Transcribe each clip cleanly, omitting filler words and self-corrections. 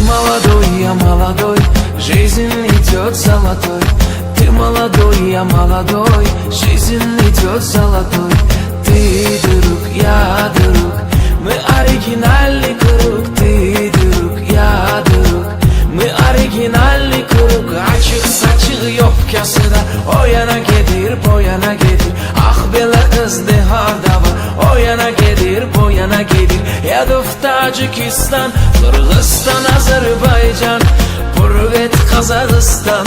молодой, я молодой, жизнь идет золотой. Ты молодой, я молодой, жизнь идет золотой. Ты друг, я друг, мы оригинальный круг. Ты друг, я друг, мы оригинальный круг. Açık saçığı yok kasıda, o yana gelir, bu yana gelir. Ah belə qızdı harda var, o yana gelir, bu yana gelir. Yadov Tacikistan, Kırgızstan, Azerbaycan, Purvet, Казахстан.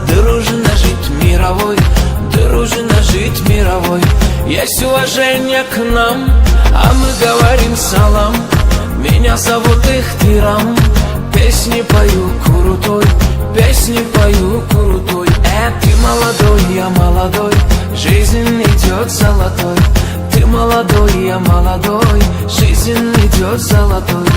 Дружно жить мировой, дружно жить мировой. Есть уважение к нам, а мы говорим салам. Меня зовут Ихтирам, песни пою крутой, песни пою крутой. Ты молодой, я молодой, жизнь идет золотой. Ты молодой, я молодой, жизнь идет золотой.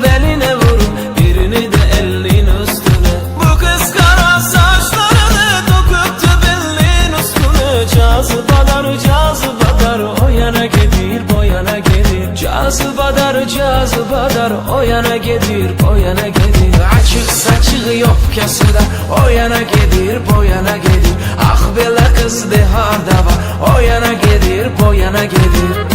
Beline vurun, birini de elinin üstüne. Bu kız kara saçlarını dokuptu belinin üstüne. Cazibadar, cazibadar, o yana gelir, bu yana gelir. Cazibadar, cazibadar, o yana gelir, bu yana gelir. Açık saçığı yok kasıda, o yana gelir, bu yana gelir. Ah belə qızdı harda var, o yana gelir, bu yana gelir.